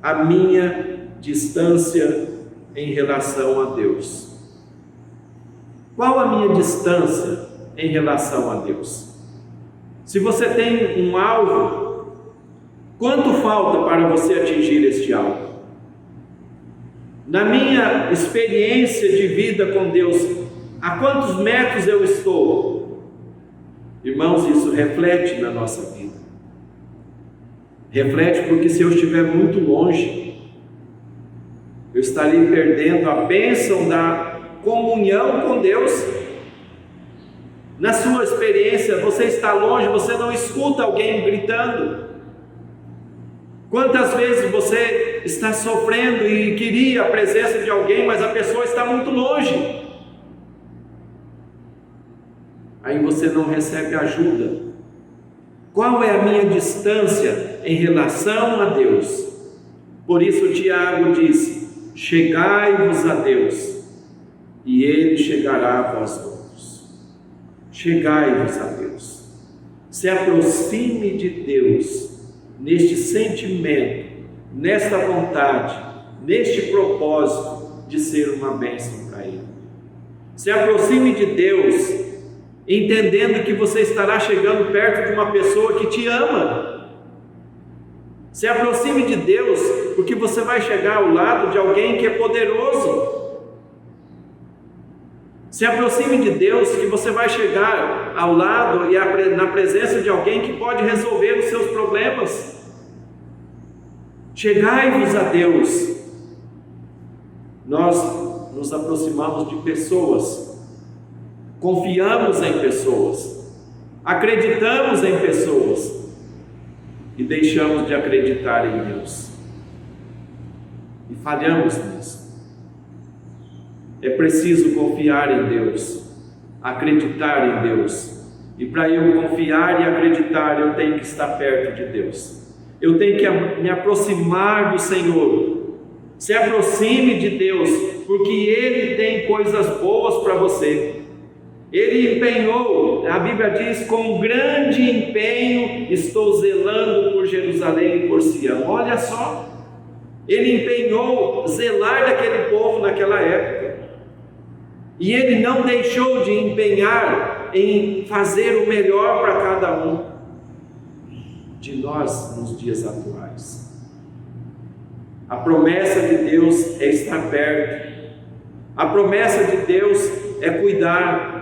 a minha distância em relação a Deus? Qual a minha distância em relação a Deus? Se você tem um alvo, quanto falta para você atingir este alvo? Na minha experiência de vida com Deus, a quantos metros eu estou? Irmãos, isso reflete na nossa vida. Reflete porque se eu estiver muito longe, eu estarei perdendo a bênção da comunhão com Deus. Na sua experiência, você está longe, você não escuta alguém gritando. Quantas vezes você está sofrendo e queria a presença de alguém, mas a pessoa está muito longe? Aí você não recebe ajuda. Qual é a minha distância em relação a Deus? Por isso Tiago disse: chegai-vos a Deus, e Ele chegará a vós outros. Chegai-vos a Deus. Se aproxime de Deus neste sentimento, nesta vontade, neste propósito de ser uma bênção para Ele. Se aproxime de Deus, entendendo que você estará chegando perto de uma pessoa que te ama. Se aproxime de Deus, porque você vai chegar ao lado de alguém que é poderoso. Se aproxime de Deus, que você vai chegar ao lado e na presença de alguém que pode resolver os seus problemas. Chegai-vos a Deus. Nós nos aproximamos de pessoas, confiamos em pessoas, acreditamos em pessoas e deixamos de acreditar em Deus e falhamos nisso. É preciso confiar em Deus, acreditar em Deus, e para eu confiar e acreditar eu tenho que estar perto de Deus, eu tenho que me aproximar do Senhor. Se aproxime de Deus, porque Ele tem coisas boas para você. Ele empenhou, a Bíblia diz, com grande empenho estou zelando por Jerusalém e por Sião. Olha só, Ele empenhou zelar daquele povo naquela época, e Ele não deixou de empenhar em fazer o melhor para cada um de nós nos dias atuais. A promessa de Deus é estar perto, a promessa de Deus é cuidar,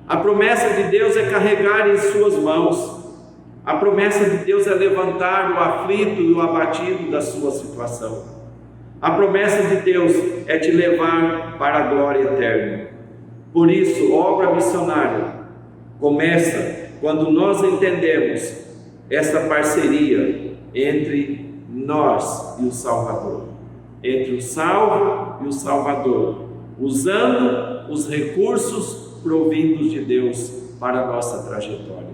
a promessa de Deus é carregar em suas mãos, a promessa de Deus é levantar o aflito e o abatido da sua situação, a promessa de Deus é te levar para a glória eterna. Por isso, obra missionária começa quando nós entendemos essa parceria entre nós e o Salvador, entre o salvo e o Salvador, usando os recursos provindos de Deus para a nossa trajetória.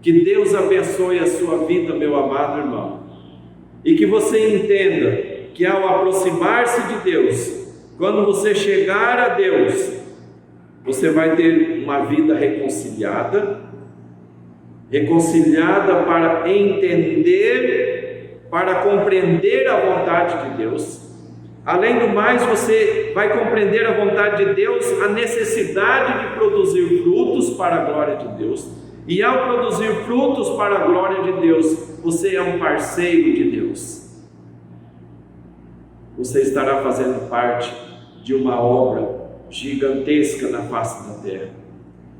Que Deus abençoe a sua vida, meu amado irmão, e que você entenda que ao aproximar-se de Deus, quando você chegar a Deus, você vai ter uma vida reconciliada para entender, para compreender a vontade de Deus. Além do mais, você vai compreender a vontade de Deus, a necessidade de produzir frutos para a glória de Deus. E ao produzir frutos para a glória de Deus, você é um parceiro de Deus. Você estará fazendo parte de uma obra gigantesca na face da terra.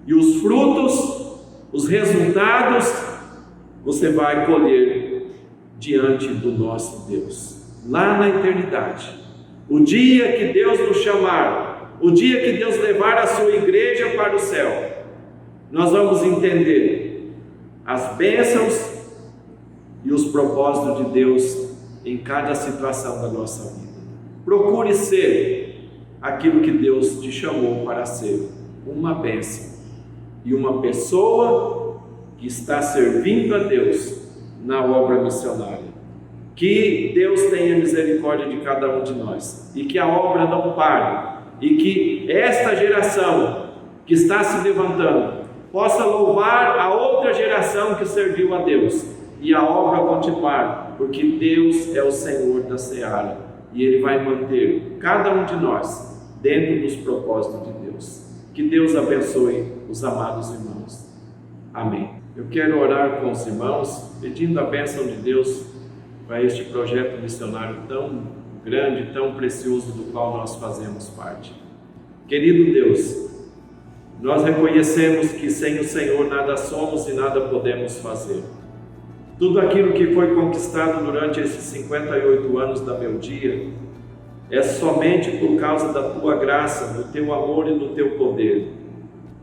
E os frutos, os resultados, você vai colher diante do nosso Deus, lá na eternidade. O dia que Deus nos chamar, o dia que Deus levar a sua igreja para o céu, nós vamos entender as bênçãos e os propósitos de Deus em cada situação da nossa vida. Procure ser aquilo que Deus te chamou para ser, uma bênção e uma pessoa que está servindo a Deus na obra missionária. Que Deus tenha misericórdia de cada um de nós e que a obra não pare, e que esta geração que está se levantando possa louvar a outra geração que serviu a Deus e a obra continuar, porque Deus é o Senhor da seara e Ele vai manter cada um de nós dentro dos propósitos de Deus. Que Deus abençoe os amados irmãos. Amém. Eu quero orar com os irmãos, pedindo a bênção de Deus para este projeto missionário tão grande, tão precioso, do qual nós fazemos parte. Querido Deus, nós reconhecemos que sem o Senhor nada somos e nada podemos fazer. Tudo aquilo que foi conquistado durante esses 58 anos da meu dia é somente por causa da Tua graça, do Teu amor e do Teu poder,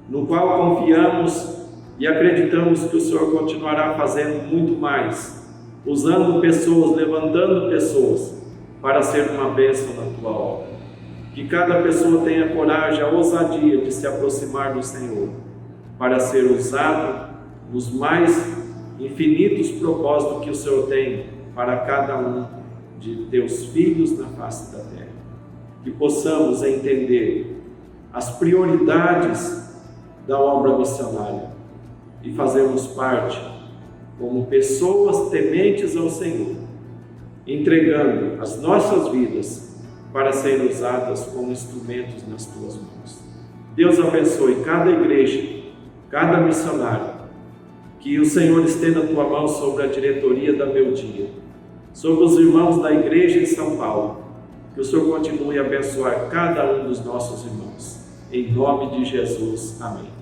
no qual confiamos e acreditamos que o Senhor continuará fazendo muito mais usando pessoas, levantando pessoas para ser uma bênção na tua obra. Que cada pessoa tenha coragem, a ousadia de se aproximar do Senhor, para ser usado nos mais infinitos propósitos que o Senhor tem para cada um de teus filhos na face da terra. Que possamos entender as prioridades da obra missionária e fazermos parte como pessoas tementes ao Senhor, entregando as nossas vidas para serem usadas como instrumentos nas tuas mãos. Deus abençoe cada igreja, cada missionário. Que o Senhor estenda a tua mão sobre a diretoria da Meu Dia, sobre os irmãos da igreja em São Paulo. Que o Senhor continue a abençoar cada um dos nossos irmãos. Em nome de Jesus. Amém.